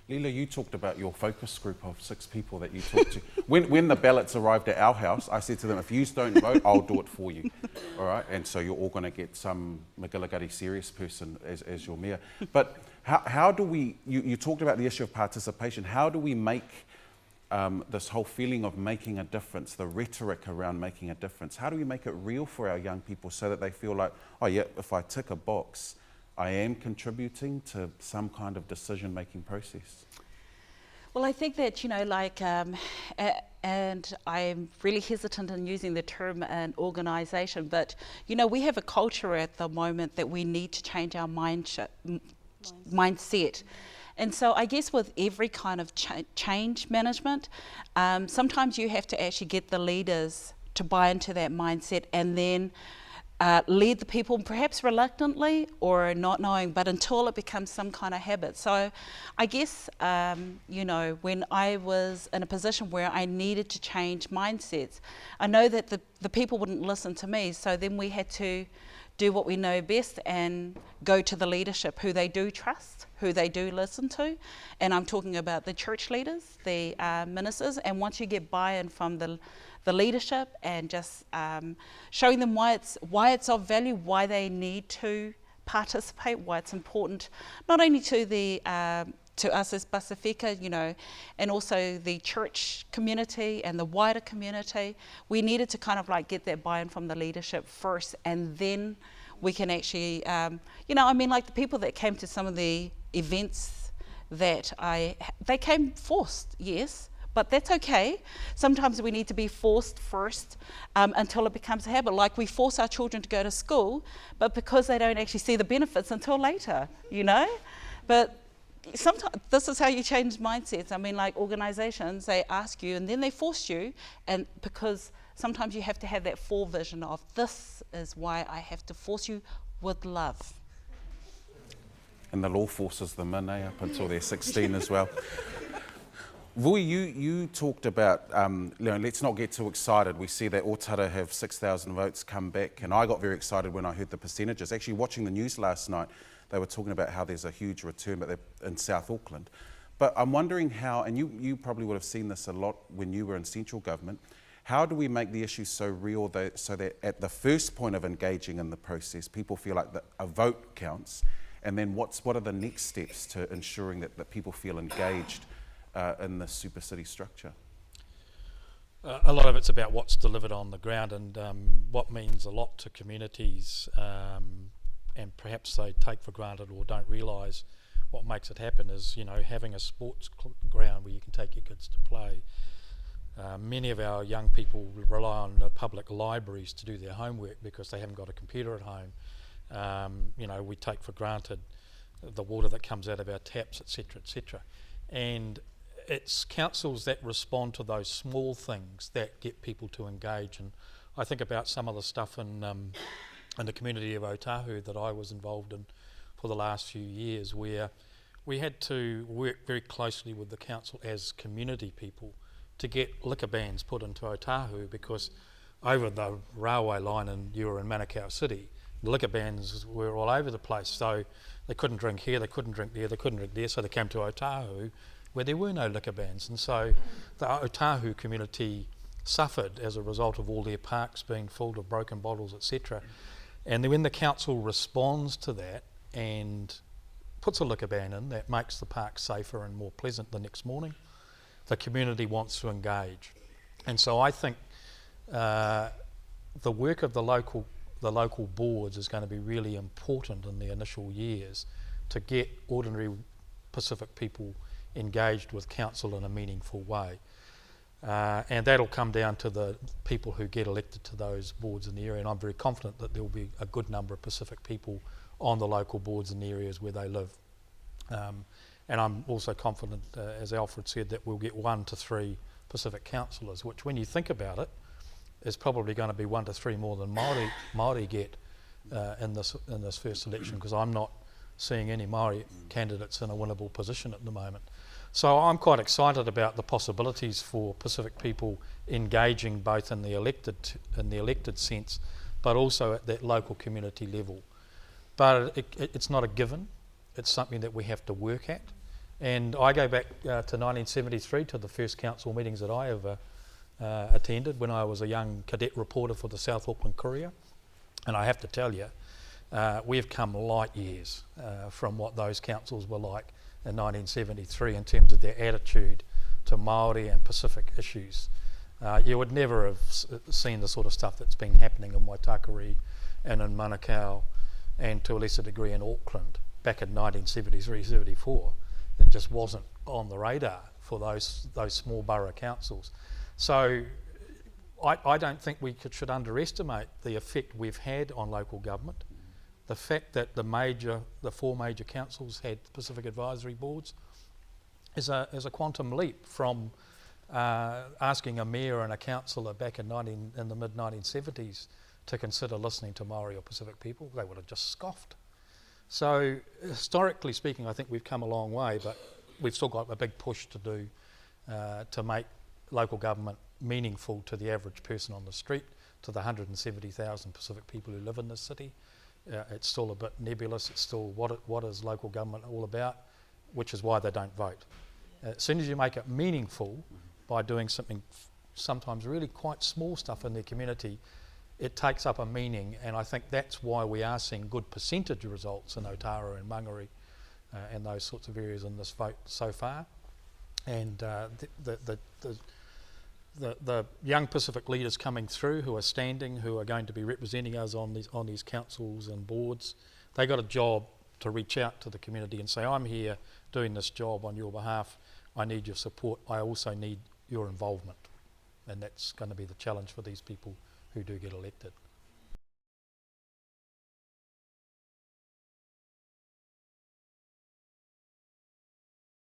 Leela, you talked about your focus group of 6 people that you talked to. When the ballots arrived at our house, I said to them, if you don't vote, I'll do it for you. All right? And so you're all going to get some Magilagari serious person as your mayor. But how do we, you talked about the issue of participation, how do we make this whole feeling of making a difference, the rhetoric around making a difference, how do we make it real for our young people so that they feel like, oh yeah, if I tick a box, I am contributing to some kind of decision-making process? Well, I think that, and I'm really hesitant in using the term an organisation, but, we have a culture at the moment that we need to change our mindset. And so I guess with every kind of change management, sometimes you have to actually get the leaders to buy into that mindset and then lead the people, perhaps reluctantly or not knowing, but until it becomes some kind of habit. So I guess, when I was in a position where I needed to change mindsets, I know that the people wouldn't listen to me. So then we had to do what we know best and go to the leadership who they do trust, who they do listen to. And I'm talking about the church leaders, the ministers. And once you get buy-in from the leadership and just showing them why it's of value, why they need to participate, why it's important, not only to to us as Pasifika, and also the church community and the wider community. We needed to kind of like get that buy-in from the leadership first, and then we can actually, like the people that came to some of the events that they came forced, yes, but that's okay. Sometimes we need to be forced first until it becomes a habit. Like we force our children to go to school, but because they don't actually see the benefits until later, But sometimes this is how you change mindsets. Like organisations, they ask you and then they force you, and because sometimes you have to have that forevision of this is why I have to force you with love. And the law forces them in, up until they're 16 as well. Vui, you talked about, let's not get too excited. We see that Otara have 6,000 votes come back, and I got very excited when I heard the percentages. Actually, watching the news last night, they were talking about how there's a huge return, but they're in South Auckland. But I'm wondering how, and you probably would have seen this a lot when you were in central government, how do we make the issue so real so that at the first point of engaging in the process, people feel like a vote counts, and then what are the next steps to ensuring that people feel engaged in the super city structure? A lot of it's about what's delivered on the ground and what means a lot to communities, and perhaps they take for granted or don't realise what makes it happen is, having a sports ground where you can take your kids to play. Many of our young people rely on public libraries to do their homework because they haven't got a computer at home. We take for granted the water that comes out of our taps, etc., etc. And it's councils that respond to those small things that get people to engage. And I think about some of the stuff in the community of Otahu that I was involved in for the last few years, where we had to work very closely with the council as community people to get liquor bans put into Otahu, because over the railway line, and you were in Manukau City, the liquor bans were all over the place. So they couldn't drink here, they couldn't drink there, they couldn't drink there, so they came to Otahu where there were no liquor bans. And so the Otahu community suffered as a result of all their parks being full of broken bottles, etc. And then when the council responds to that and puts a liquor ban in that makes the park safer and more pleasant the next morning, the community wants to engage. And so I think the work of the local boards is going to be really important in the initial years to get ordinary Pacific people engaged with council in a meaningful way. And that'll come down to the people who get elected to those boards in the area, and I'm very confident that there will be a good number of Pacific people on the local boards in the areas where they live. And I'm also confident, as Alfred said, that we'll get 1 to 3 Pacific councillors, which when you think about it, is probably going to be 1 to 3 more than Māori get in this first election, because I'm not seeing any Māori candidates in a winnable position at the moment. So I'm quite excited about the possibilities for Pacific people engaging both in the elected sense, but also at that local community level. But it's not a given. It's something that we have to work at. And I go back to 1973 to the first council meetings that I ever attended when I was a young cadet reporter for the South Auckland Courier. And I have to tell you, we've come light years from what those councils were like in 1973 in terms of their attitude to Māori and Pacific issues. You would never have seen the sort of stuff that's been happening in Waitakere and in Manukau and to a lesser degree in Auckland back in 1973-74. It just wasn't on the radar for those small borough councils. So I don't think we should underestimate the effect we've had on local government. The fact that the four major councils had Pacific Advisory Boards is a quantum leap from asking a mayor and a councillor back in the mid-1970s to consider listening to Māori or Pacific people. They would have just scoffed. So historically speaking, I think we've come a long way, but we've still got a big push to do to make local government meaningful to the average person on the street, to the 170,000 Pacific people who live in this city. It's still a bit nebulous. It's still what is local government all about, which is why they don't vote. As soon as you make it meaningful by doing something, sometimes really quite small stuff in their community, it takes up a meaning, and I think that's why we are seeing good percentage results in Otara and Mangere and those sorts of areas in this vote so far. And the young Pacific leaders coming through who are standing, who are going to be representing us on these councils and boards, they got a job to reach out to the community and say, I'm here doing this job on your behalf, I need your support, I also need your involvement. And that's going to be the challenge for these people who do get elected.